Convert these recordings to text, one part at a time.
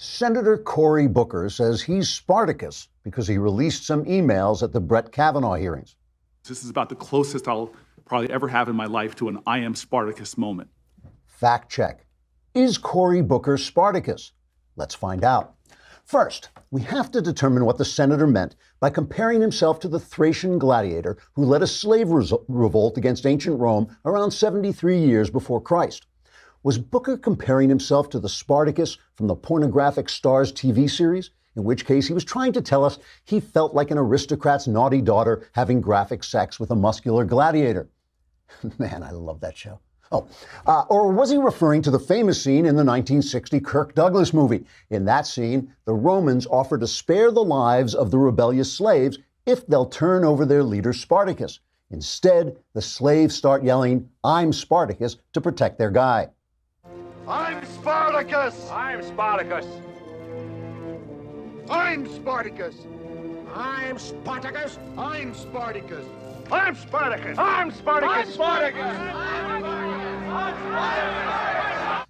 Senator Cory Booker says he's Spartacus because he released some emails at the Brett Kavanaugh hearings. This is about the closest I'll probably ever have in my life to an I am Spartacus moment. Fact check. Is Cory Booker Spartacus? Let's find out. First, we have to determine what the senator meant by comparing himself to the Thracian gladiator who led a slave revolt against ancient Rome around 73 years before Christ. Was Booker comparing himself to the Spartacus from the pornographic Starz TV series? In which case he was trying to tell us he felt like an aristocrat's naughty daughter having graphic sex with a muscular gladiator. Man, I love that show. Or was he referring to the famous scene in the 1960 Kirk Douglas movie? In that scene, the Romans offer to spare the lives of the rebellious slaves if they'll turn over their leader Spartacus. Instead, the slaves start yelling, "I'm Spartacus," to protect their guy. I'm Spartacus! I'm Spartacus! I'm Spartacus! I'm Spartacus! I'm Spartacus! I'm Spartacus! I'm Spartacus! I'm Spartacus!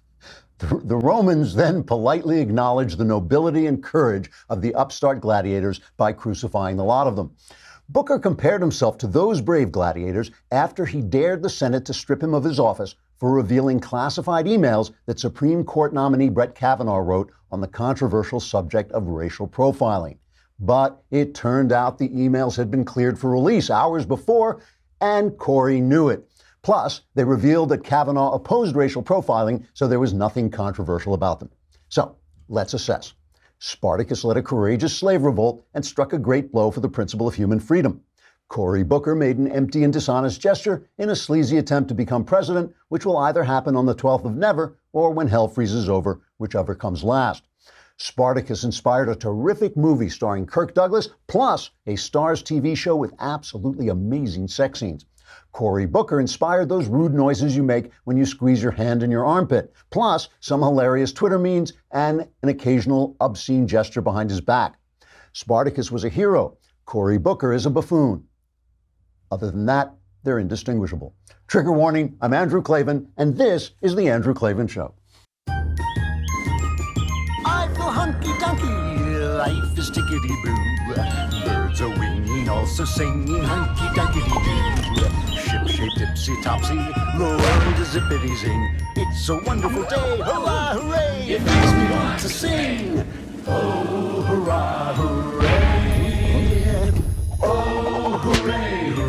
The Romans then politely acknowledged the nobility and courage of the upstart gladiators by crucifying the lot of them. Booker compared himself to those brave gladiators after he dared the Senate to strip him of his office for revealing classified emails that Supreme Court nominee Brett Kavanaugh wrote on the controversial subject of racial profiling. But it turned out the emails had been cleared for release hours before, and Cory knew it. Plus, they revealed that Kavanaugh opposed racial profiling, so there was nothing controversial about them. So, let's assess. Spartacus led a courageous slave revolt and struck a great blow for the principle of human freedom. Cory Booker made an empty and dishonest gesture in a sleazy attempt to become president, which will either happen on the 12th of never or when hell freezes over, whichever comes last. Spartacus inspired a terrific movie starring Kirk Douglas, plus a Starz TV show with absolutely amazing sex scenes. Cory Booker inspired those rude noises you make when you squeeze your hand in your armpit, plus some hilarious Twitter memes and an occasional obscene gesture behind his back. Spartacus was a hero. Cory Booker is a buffoon. Other than that, they're indistinguishable. Trigger warning, I'm Andrew Klavan, and this is The Andrew Klavan Show. I feel hunky-dunky, life is tickety-boo. Birds are winging, also singing hunky-dunky-doo. Ship-shape, tipsy-topsy, the world is zippity-zing. It's a wonderful day, hurrah, hooray! It makes me want to sing. Oh, hurrah, hooray! Oh, hooray, hurrah!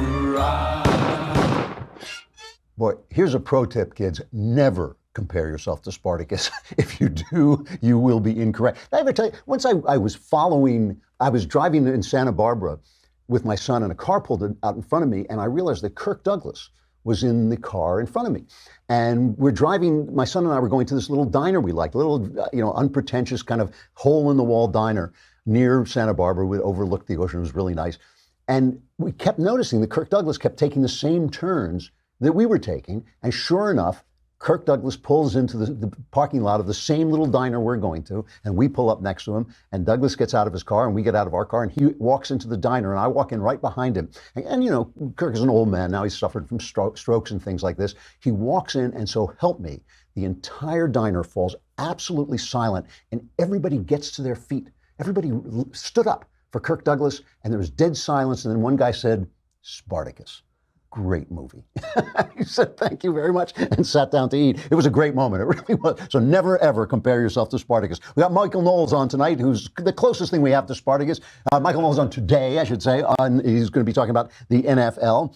Boy, here's a pro tip, kids. Never compare yourself to Spartacus. If you do, you will be incorrect. Did I ever tell you, once I was driving in Santa Barbara with my son, and a car pulled out in front of me, and I realized that Kirk Douglas was in the car in front of me. And we're driving, my son and I were going to this little diner we liked, a little, unpretentious kind of hole-in-the-wall diner near Santa Barbara. We overlooked the ocean. It was really nice. And we kept noticing that Kirk Douglas kept taking the same turns that we were taking, and sure enough, Kirk Douglas pulls into the parking lot of the same little diner we're going to, and we pull up next to him, and Douglas gets out of his car, and we get out of our car, and he walks into the diner, and I walk in right behind him. And Kirk is an old man. Now he's suffered from strokes and things like this. He walks in, and so help me, the entire diner falls absolutely silent, and everybody gets to their feet. Everybody stood up for Kirk Douglas, and there was dead silence, and then one guy said, "Spartacus." Great movie. He said, "Thank you very much," and sat down to eat. It was a great moment. It really was. So never, ever compare yourself to Spartacus. We got Michael Knowles on tonight, who's the closest thing we have to Spartacus. Michael Knowles on today, I should say. He's going to be talking about the NFL.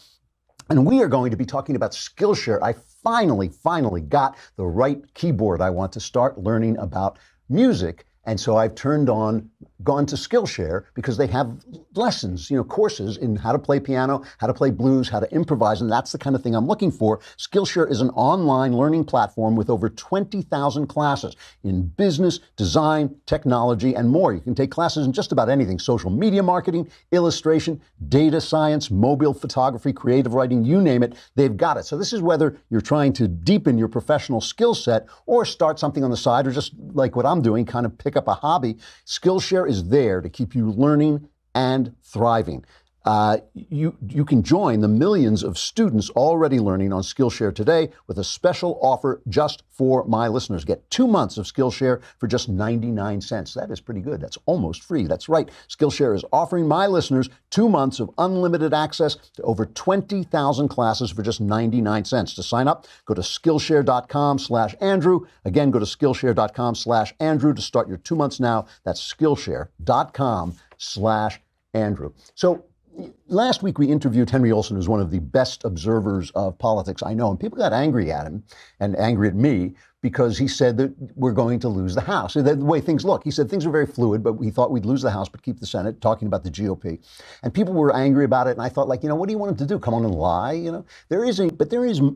And we are going to be talking about Skillshare. I finally got the right keyboard. I want to start learning about music. And so I've gone to Skillshare because they have lessons, courses in how to play piano, how to play blues, how to improvise, and that's the kind of thing I'm looking for. Skillshare is an online learning platform with over 20,000 classes in business, design, technology, and more. You can take classes in just about anything: social media marketing, illustration, data science, mobile photography, creative writing, you name it, they've got it. So this is whether you're trying to deepen your professional skill set or start something on the side, or just like what I'm doing, kind of pick up a hobby. Skillshare is there to keep you learning and thriving. You can join the millions of students already learning on Skillshare today with a special offer just for my listeners. Get 2 months of Skillshare for just 99 cents. That is pretty good. That's almost free. That's right. Skillshare is offering my listeners 2 months of unlimited access to over 20,000 classes for just 99 cents. To sign up, go to Skillshare.com/Andrew. Again, go to Skillshare.com/Andrew to start your 2 months now. That's Skillshare.com/Andrew. So, last week we interviewed Henry Olsen, who's one of the best observers of politics I know, and people got angry at him and angry at me because he said that we're going to lose the House. The way things look, he said things are very fluid, but we thought we'd lose the House but keep the Senate, talking about the GOP. And people were angry about it, and I thought, like, what do you want him to do? Come on and lie? There is a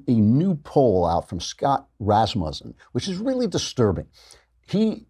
new poll out from Scott Rasmussen, which is really disturbing. He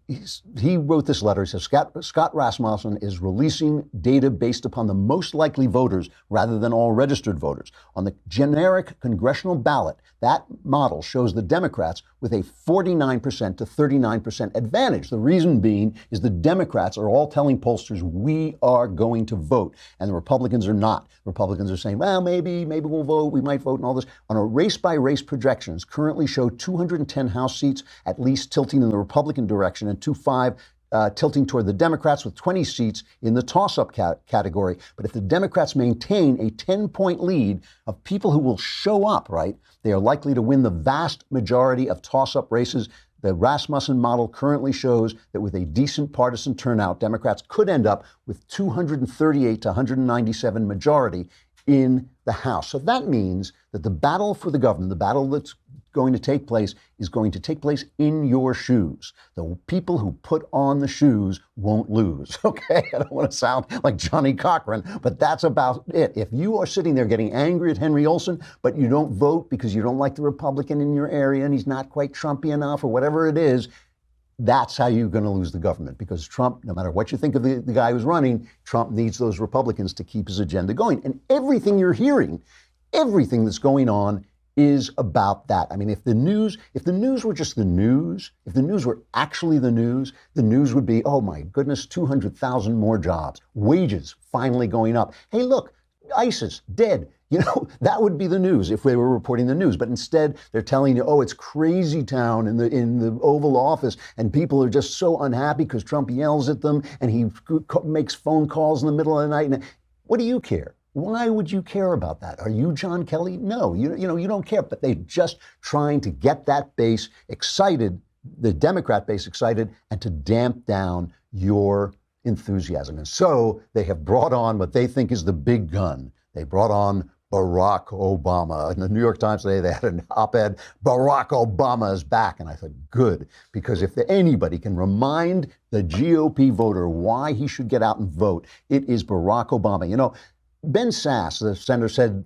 wrote this letter. He says, Scott Rasmussen is releasing data based upon the most likely voters rather than all registered voters. On the generic congressional ballot, that model shows the Democrats with a 49% to 39% advantage. The reason being is the Democrats are all telling pollsters we are going to vote, and the Republicans are not. Republicans are saying, well, maybe we'll vote, we might vote, and all this. On a race-by-race projections, currently show 210 House seats at least tilting in the Republican direction and 205 tilting toward the Democrats, with 20 seats in the toss-up category. But if the Democrats maintain a 10-point lead of people who will show up, right, they are likely to win the vast majority of toss-up races. The Rasmussen model currently shows that with a decent partisan turnout, Democrats could end up with 238 to 197 majority in the House. So that means that the battle for the government, the battle that's going to take place, is going to take place in your shoes. The people who put on the shoes won't lose, okay? I don't want to sound like Johnny Cochran, but that's about it. If you are sitting there getting angry at Henry Olsen, but you don't vote because you don't like the Republican in your area and he's not quite Trumpy enough or whatever it is, that's how you're going to lose the government, because Trump, no matter what you think of the guy who's running, Trump needs those Republicans to keep his agenda going. And everything you're hearing, everything that's going on is about that. I mean, if the news were just the news, if the news were actually the news would be, oh my goodness, 200,000 more jobs, wages finally going up. Hey, look, ISIS dead. That would be the news if they were reporting the news. But instead, they're telling you, oh, it's crazy town in the Oval Office, and people are just so unhappy because Trump yells at them and he makes phone calls in the middle of the night. And what do you care? Why would you care about that? Are you John Kelly? No, you don't care. But they're just trying to get that base excited, the Democrat base excited, and to damp down your enthusiasm. And so they have brought on what they think is the big gun. They brought on Barack Obama. In the New York Times today, they had an op-ed, Barack Obama is back. And I thought, good, because if anybody can remind the GOP voter why he should get out and vote, it is Barack Obama. Ben Sasse, the senator, said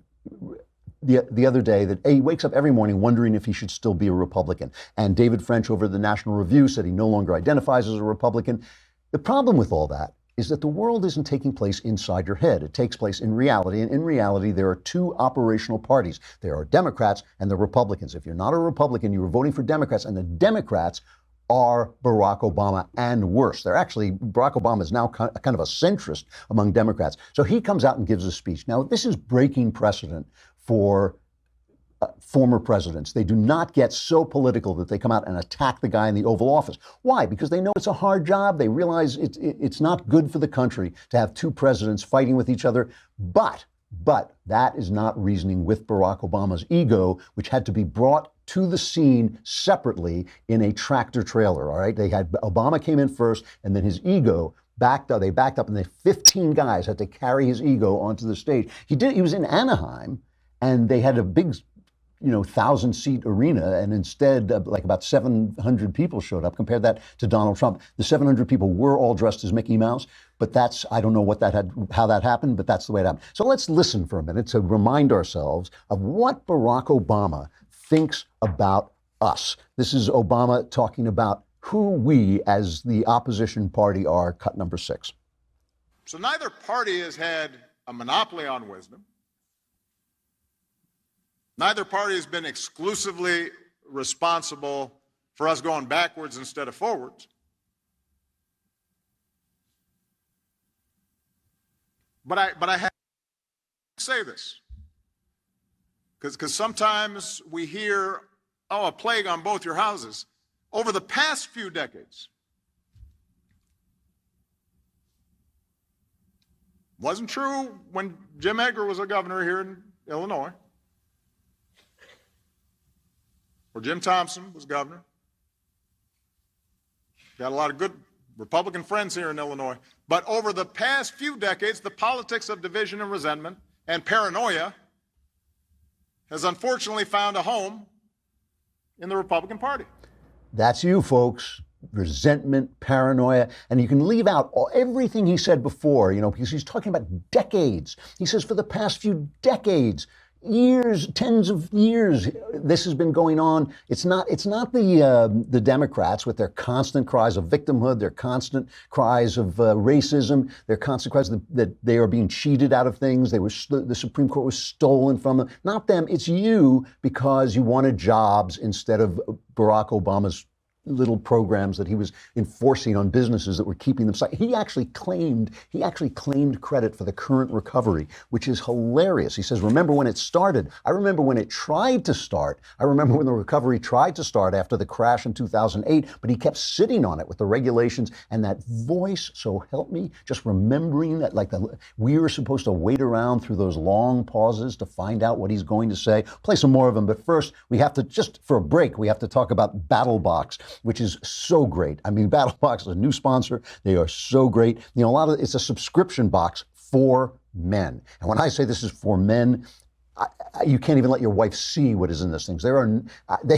the other day that he wakes up every morning wondering if he should still be a Republican. And David French over at the National Review said he no longer identifies as a Republican. The problem with all that is that the world isn't taking place inside your head. It takes place in reality. And in reality, there are two operational parties. There are Democrats and the Republicans. If you're not a Republican, you were voting for Democrats, and the Democrats are Barack Obama and worse. Barack Obama is now kind of a centrist among Democrats. So he comes out and gives a speech. Now, this is breaking precedent for former presidents. They do not get so political that they come out and attack the guy in the Oval Office. Why? Because they know it's a hard job. They realize it's not good for the country to have two presidents fighting with each other. But that is not reasoning with Barack Obama's ego, which had to be brought to the scene separately in a tractor trailer. All right. Obama came in first, and then his ego backed up. They backed up, and the 15 guys had to carry his ego onto the stage. He was in Anaheim, and they had a big 1,000-seat arena, and instead, like about 700 people showed up. Compare that to Donald Trump. The 700 people were all dressed as Mickey Mouse, but I don't know how that happened, but that's the way it happened. So let's listen for a minute to remind ourselves of what Barack Obama thinks about us. This is Obama talking about who we, as the opposition party, are. Cut number 6. So neither party has had a monopoly on wisdom. Neither party has been exclusively responsible for us going backwards instead of forwards. But I have say this because sometimes we hear, oh, a plague on both your houses. Over the past few decades, wasn't true when Jim Edgar was a governor here in Illinois, or Jim Thompson was governor. Got a lot of good Republican friends here in Illinois. But over the past few decades, the politics of division and resentment and paranoia has unfortunately found a home in the Republican Party. That's you, folks. Resentment, paranoia, and you can leave out everything he said before, because he's talking about decades. He says for the past few decades, years, tens of years, this has been going on. It's not the Democrats with their constant cries of victimhood, their constant cries of racism, their constant cries that they are being cheated out of things. The Supreme Court was stolen from them. Not them. It's you, because you wanted jobs instead of Barack Obama's little programs that he was enforcing on businesses that were keeping them silent. He actually claimed credit for the current recovery, which is hilarious. He says, remember when it started? I remember when it tried to start. I remember when the recovery tried to start after the crash in 2008, but he kept sitting on it with the regulations and that voice, so help me, just remembering that we were supposed to wait around through those long pauses to find out what he's going to say. Play some more of them, but first we have to, just for a break, we have to talk about BattleBox, which is so great. I mean, BattleBox is a new sponsor. They are so great. It's a subscription box for men. And when I say this is for men, you can't even let your wife see what is in these things. They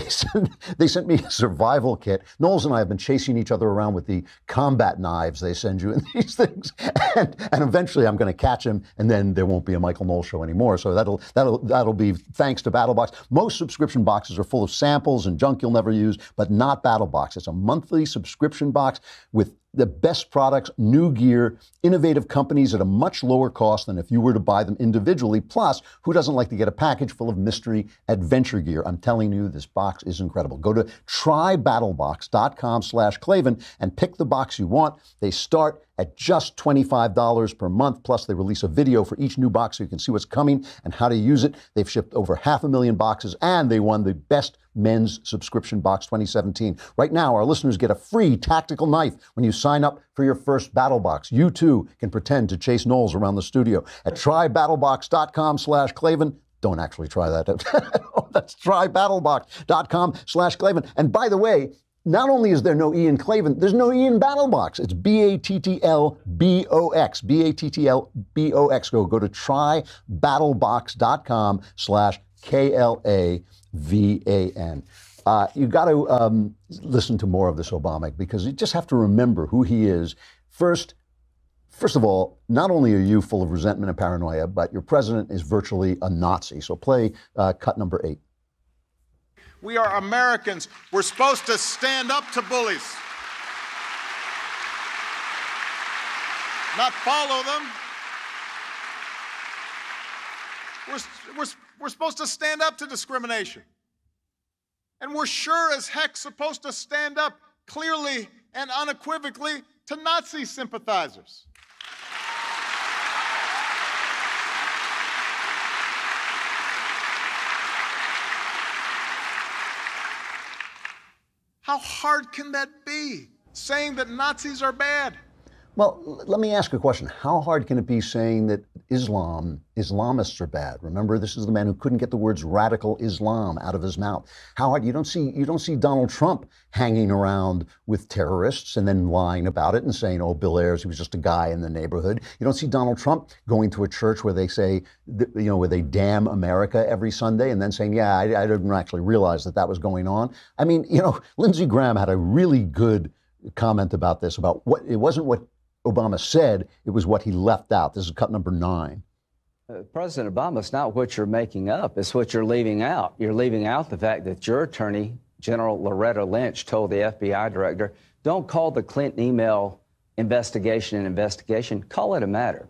sent me a survival kit. Knowles and I have been chasing each other around with the combat knives they send you in these things, and eventually I'm going to catch him, and then there won't be a Michael Knowles show anymore. So that'll be thanks to BattleBox. Most subscription boxes are full of samples and junk you'll never use, but not BattleBox. It's a monthly subscription box with the best products, new gear, innovative companies at a much lower cost than if you were to buy them individually. Plus, who doesn't like to get a package full of mystery adventure gear? I'm telling you, this box is incredible. Go to trybattlebox.com/Klavan and pick the box you want. They start at just $25 per month. Plus, they release a video for each new box so you can see what's coming and how to use it. They've shipped over 500,000 boxes, and they won the Best Men's Subscription Box 2017. Right now, our listeners get a free tactical knife when you sign up for your first BattleBox. You, too, can pretend to chase Knowles around the studio at trybattlebox.com/Klavan. Don't actually try that. That's trybattlebox.com/Klavan. And by the way, not only is there no E in Klavan, there's no E in BattleBox. It's BATTLBOX. BATTLBOX. Go to trybattlebox.com/KLAVAN. You got to listen to more of this Obama, because you just have to remember who he is. First of all, not only are you full of resentment and paranoia, but your president is virtually a Nazi. So play cut number 8. We are Americans. We're supposed to stand up to bullies, not follow them. We're supposed to stand up to discrimination. And we're sure as heck supposed to stand up clearly and unequivocally to Nazi sympathizers. How hard can that be, saying that Nazis are bad? Well, let me ask a question. How hard can it be saying that Islamists are bad? Remember, this is the man who couldn't get the words radical Islam out of his mouth. How hard? You don't see Donald Trump hanging around with terrorists and then lying about it and saying, oh, Bill Ayers, he was just a guy in the neighborhood. You don't see Donald Trump going to a church where they say, where they damn America every Sunday and then saying, yeah, I didn't actually realize that was going on. I mean, Lindsey Graham had a really good comment about this, about what it wasn't what Obama said, it was what he left out. This is cut number 9. President Obama, it's not what you're making up, it's what you're leaving out. You're leaving out the fact that your attorney, General Loretta Lynch, told the FBI director, don't call the Clinton email investigation an investigation, call it a matter.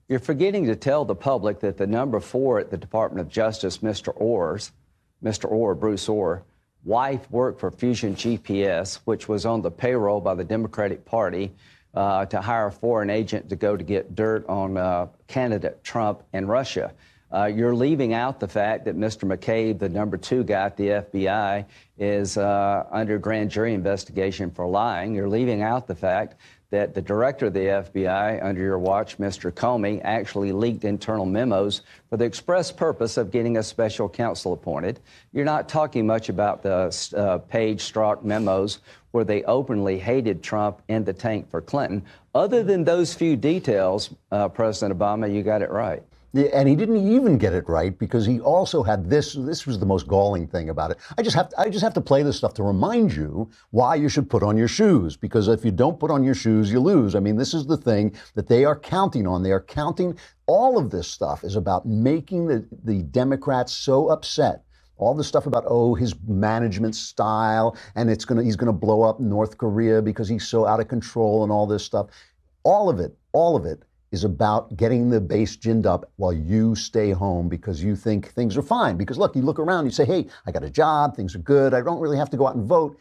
You're forgetting to tell the public that the number 4 at the Department of Justice, Bruce Orr, wife worked for Fusion GPS, which was on the payroll by the Democratic Party, to hire a foreign agent to go to get dirt on candidate Trump and Russia. You're leaving out the fact that Mr. McCabe, the number 2 guy at the FBI, is under grand jury investigation for lying. You're leaving out the fact that the director of the FBI, under your watch, Mr. Comey, actually leaked internal memos for the express purpose of getting a special counsel appointed. You're not talking much about the Page-Strzok memos where they openly hated Trump in the tank for Clinton. Other than those few details, President Obama, you got it right. Yeah, and he didn't even get it right because he also had this. This was the most galling thing about it. I just have to play this stuff to remind you why you should put on your shoes, because if you don't put on your shoes, you lose. I mean, this is the thing that they are counting on. They are counting. All of this stuff is about making the Democrats so upset. All the stuff about, his management style, and he's gonna blow up North Korea because he's so out of control and all this stuff. All of it is about getting the base ginned up while you stay home because you think things are fine. Because look, you look around, you say, hey, I got a job, things are good, I don't really have to go out and vote.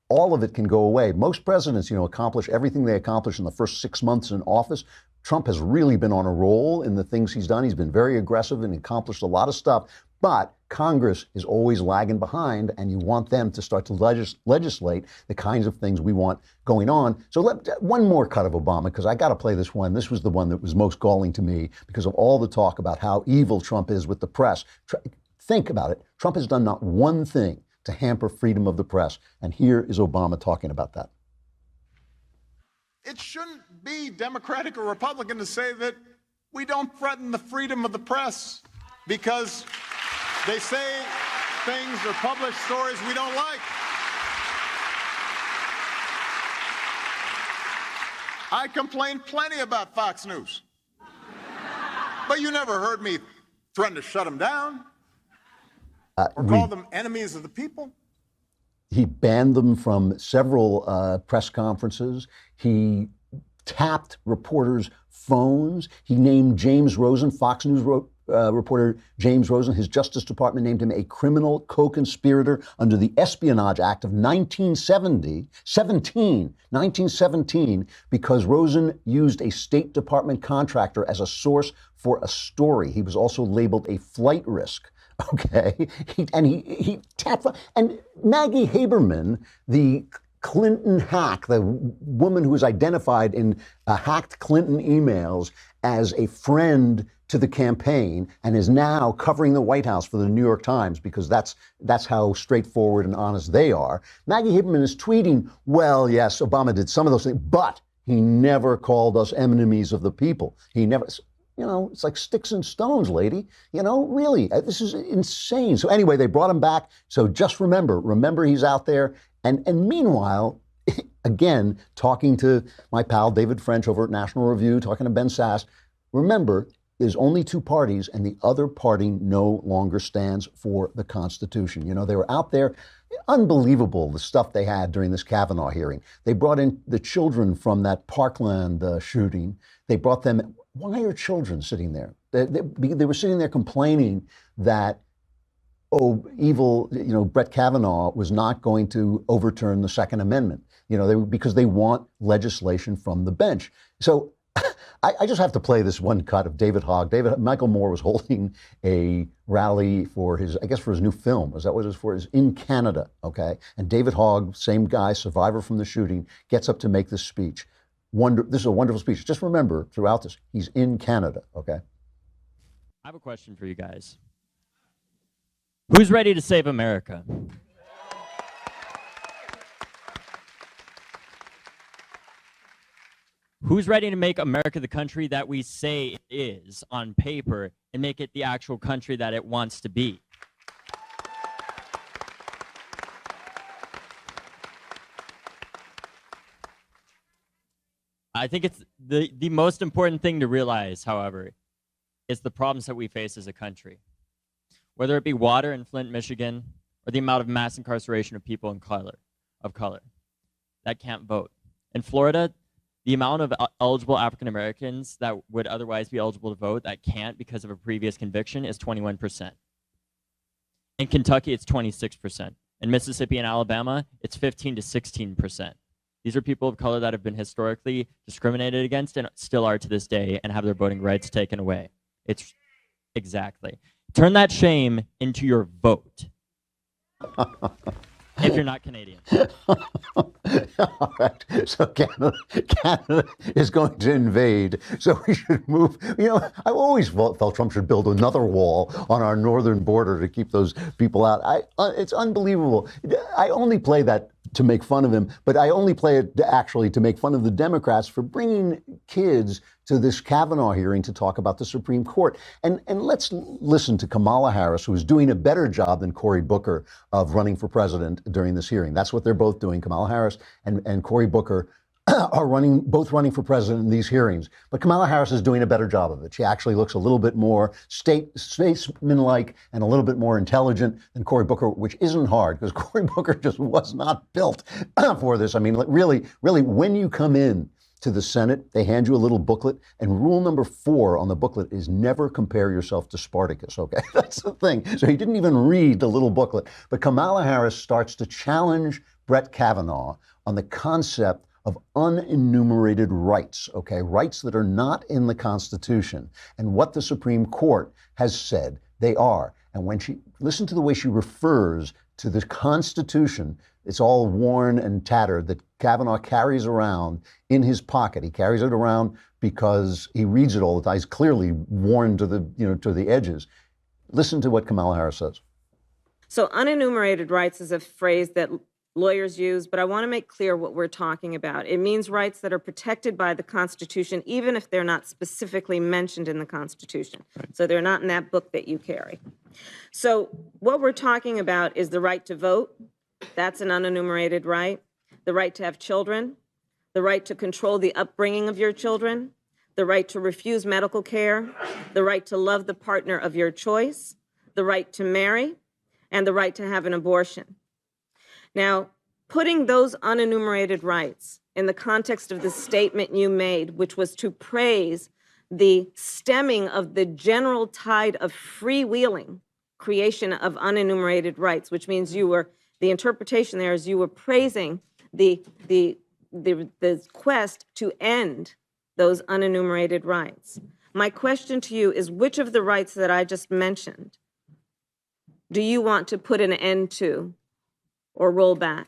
All of it can go away. Most presidents, accomplish everything they accomplish in the first 6 months in office. Trump has really been on a roll in the things he's done. He's been very aggressive and accomplished a lot of stuff. But Congress is always lagging behind, and you want them to start to legislate the kinds of things we want going on. So one more cut of Obama, because I got to play this one. This was the one that was most galling to me because of all the talk about how evil Trump is with the press. Think about it. Trump has done not one thing to hamper freedom of the press. And here is Obama talking about that. It shouldn't be Democratic or Republican to say that we don't threaten the freedom of the press because they say things or publish stories we don't like. I complain plenty about Fox News. But you never heard me threaten to shut them down or call them enemies of the people. He banned them from several press conferences. He tapped reporters' phones. He named James Rosen, Fox News reporter James Rosen, his Justice Department named him a criminal co-conspirator under the Espionage Act of 1917, because Rosen used a State Department contractor as a source for a story. He was also labeled a flight risk. Okay, he tapped, and Maggie Haberman, the Clinton hack, the woman who was identified in hacked Clinton emails as a friend to the campaign and is now covering the White House for the New York Times because that's how straightforward and honest they are. Maggie Haberman is tweeting, well, yes, Obama did some of those things, but he never called us enemies of the people. He never... it's like sticks and stones, lady. Really, this is insane. So anyway, they brought him back. So just remember he's out there. And meanwhile, again, talking to my pal David French over at National Review, talking to Ben Sass, remember, there's only two parties and the other party no longer stands for the Constitution. They were out there. Unbelievable, the stuff they had during this Kavanaugh hearing. They brought in the children from that Parkland shooting. They brought them. Why are children sitting there? They were sitting there complaining that, evil, Brett Kavanaugh was not going to overturn the Second Amendment, because they want legislation from the bench. So I just have to play this one cut of David Hogg. Michael Moore was holding a rally for his new film. Was that what it was for? Is in Canada, okay? And David Hogg, same guy, survivor from the shooting, gets up to make this speech. This is a wonderful speech. Just remember throughout this, he's in Canada, okay? I have a question for you guys. Who's ready to save America? Who's ready to make America the country that we say it is on paper and make it the actual country that it wants to be? I think it's the most important thing to realize, however, is the problems that we face as a country. Whether it be water in Flint, Michigan, or the amount of mass incarceration of people of color that can't vote. In Florida, the amount of eligible African Americans that would otherwise be eligible to vote that can't because of a previous conviction is 21%. In Kentucky, it's 26%. In Mississippi and Alabama, it's 15 to 16%. These are people of color that have been historically discriminated against and still are to this day and have their voting rights taken away. It's Exactly. Turn that shame into your vote. If you're not Canadian. All right. So Canada is going to invade. So we should move. You know, I've always felt Trump should build another wall on our northern border to keep those people out. It's unbelievable. I only play that to make fun of him, but I only play it actually to make fun of the Democrats for bringing kids to this Kavanaugh hearing to talk about the Supreme Court. And let's listen to Kamala Harris, who is doing a better job than Cory Booker of running for president during this hearing. That's what they're both doing. Kamala Harris and Cory Booker are both running for president in these hearings. But Kamala Harris is doing a better job of it. She actually looks a little bit more statesman-like and a little bit more intelligent than Cory Booker, which isn't hard because Cory Booker just was not built for this. I mean, really, when you come in to the Senate, they hand you a little booklet, and rule number 4 on the booklet is never compare yourself to Spartacus, okay? That's the thing. So he didn't even read the little booklet. But Kamala Harris starts to challenge Brett Kavanaugh on the concept of unenumerated rights, okay? Rights that are not in the Constitution, and what the Supreme Court has said they are. And when listen to the way she refers to the Constitution, it's all worn and tattered, that Kavanaugh carries around in his pocket. He carries it around because he reads it all the time. He's clearly worn to the edges. Listen to what Kamala Harris says. So unenumerated rights is a phrase that lawyers use, but I want to make clear what we're talking about. It means rights that are protected by the Constitution, even if they're not specifically mentioned in the Constitution. So they're not in that book that you carry. So what we're talking about is the right to vote. That's an unenumerated right. The right to have children, the right to control the upbringing of your children, the right to refuse medical care, the right to love the partner of your choice, the right to marry, and the right to have an abortion. Now, putting those unenumerated rights in the context of the statement you made, which was to praise the stemming of the general tide of freewheeling creation of unenumerated rights, which means the interpretation there is you were praising the quest to end those unenumerated rights. My question to you is, which of the rights that I just mentioned do you want to put an end to or roll back?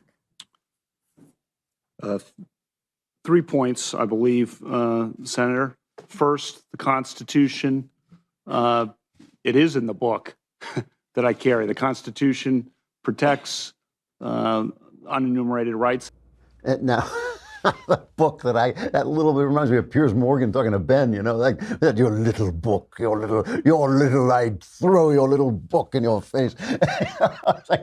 3 points, I believe, Senator. First, the Constitution. It is in the book that I carry. The Constitution protects unenumerated rights. Now, the book that little bit reminds me of Piers Morgan talking to Ben, like that your little book, your little, I'd throw your little book in your face.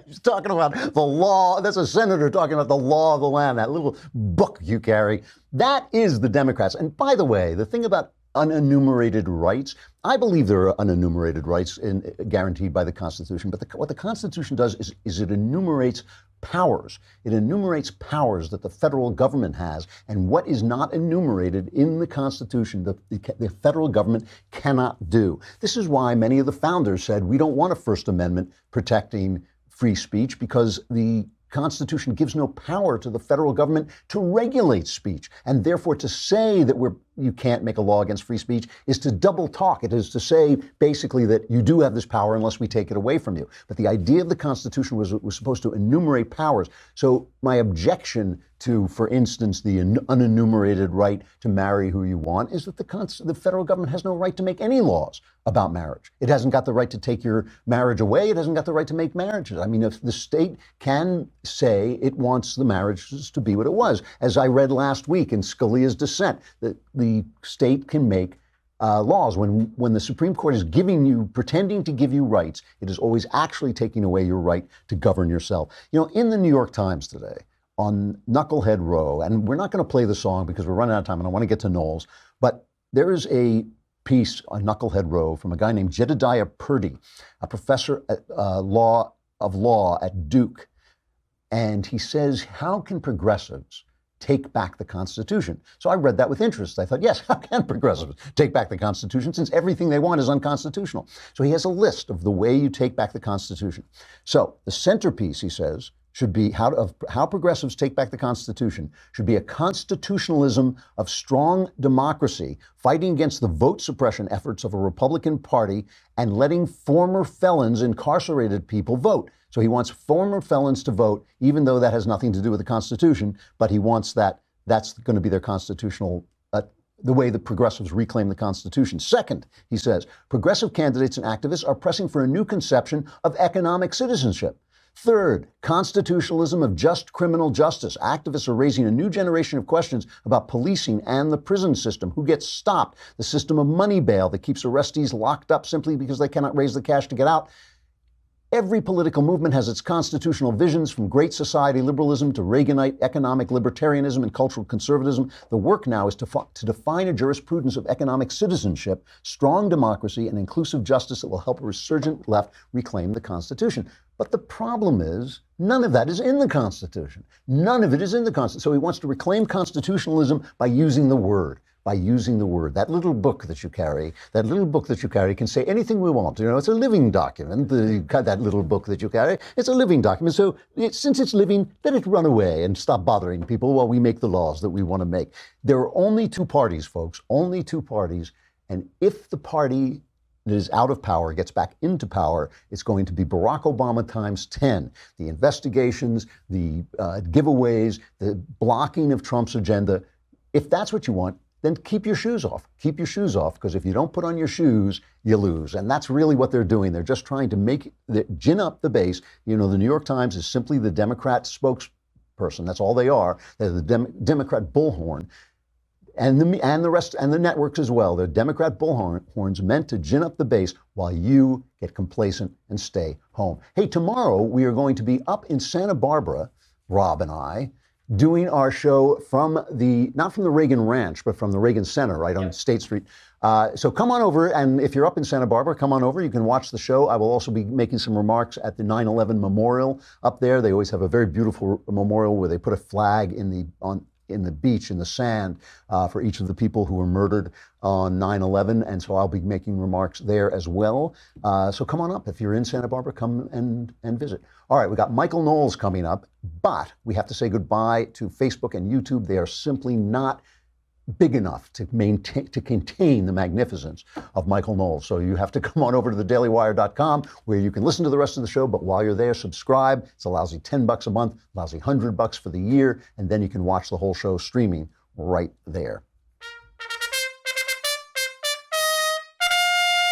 He's talking about the law. That's a senator talking about the law of the land, that little book you carry. That is the Democrats. And by the way, the thing about unenumerated rights, I believe there are unenumerated rights guaranteed by the Constitution, but what the Constitution does is it enumerates powers. It enumerates powers that the federal government has, and what is not enumerated in the Constitution, the federal government cannot do. This is why many of the founders said we don't want a First Amendment protecting free speech, because the Constitution gives no power to the federal government to regulate speech. And therefore, to say that you can't make a law against free speech is to double talk. It is to say, basically, that you do have this power unless we take it away from you. But the idea of the Constitution was it was supposed to enumerate powers. So my objection to, for instance, the unenumerated right to marry who you want is that the federal government has no right to make any laws about marriage. It hasn't got the right to take your marriage away. It hasn't got the right to make marriages. I mean, if the state can say it wants the marriages to be what it was, as I read last week in Scalia's dissent, that the state can make laws. When the Supreme Court is pretending to give you rights, it is always actually taking away your right to govern yourself. In the New York Times today, on Knucklehead Row, and we're not going to play the song because we're running out of time and I want to get to Knowles, but there is a piece on Knucklehead Row from a guy named Jedediah Purdy, a professor at law at Duke. And he says, how can progressives take back the Constitution? So I read that with interest. I thought, yes, how can progressives take back the Constitution since everything they want is unconstitutional? So he has a list of the way you take back the Constitution. So the centerpiece, he says, should be how progressives take back the Constitution should be a constitutionalism of strong democracy, fighting against the vote suppression efforts of a Republican Party and letting former felons, incarcerated people, vote. So he wants former felons to vote, even though that has nothing to do with the Constitution, but he wants that's going to be their constitutional, the way the progressives reclaim the Constitution. Second, he says, progressive candidates and activists are pressing for a new conception of economic citizenship. Third, constitutionalism of just criminal justice. Activists are raising a new generation of questions about policing and the prison system. Who gets stopped? The system of money bail that keeps arrestees locked up simply because they cannot raise the cash to get out. Every political movement has its constitutional visions, from Great Society liberalism to Reaganite economic libertarianism and cultural conservatism. The work now is to define a jurisprudence of economic citizenship, strong democracy, and inclusive justice that will help a resurgent left reclaim the Constitution. But the problem is, none of that is in the Constitution. None of it is in the Constitution. So he wants to reclaim constitutionalism by using the word. That little book that you carry can say anything we want. You know, it's a living document. That little book that you carry, it's a living document. So since it's living, let it run away and stop bothering people while we make the laws that we want to make. There are only two parties, folks, only two parties. And if the party that is out of power gets back into power, it's going to be Barack Obama times 10. The investigations, the giveaways, the blocking of Trump's agenda. If that's what you want, then keep your shoes off. Keep your shoes off, because if you don't put on your shoes, you lose. And that's really what they're doing. They're just trying to gin up the base. You know, the New York Times is simply the Democrat spokesperson. That's all they are. They're the Democrat bullhorn. And the rest, and the networks as well. They're Democrat bullhorns meant to gin up the base while you get complacent and stay home. Hey, tomorrow we are going to be up in Santa Barbara, Rob and I, doing our show from not from the Reagan Ranch, but from the Reagan Center, right on State Street. So come on over, and if you're up in Santa Barbara, come on over. You can watch the show. I will also be making some remarks at the 9/11 memorial up there. They always have a very beautiful memorial where they put a flag in the beach, in the sand, for each of the people who were murdered on 9/11. And so I'll be making remarks there as well. So come on up. If you're in Santa Barbara, come and visit. All right, we got Michael Knowles coming up, but we have to say goodbye to Facebook and YouTube. They are simply not big enough to contain the magnificence of Michael Knowles. So you have to come on over to thedailywire.com, where you can listen to the rest of the show. But while you're there, subscribe. It's a lousy $10 a month, lousy $100 for the year, and then you can watch the whole show streaming right there.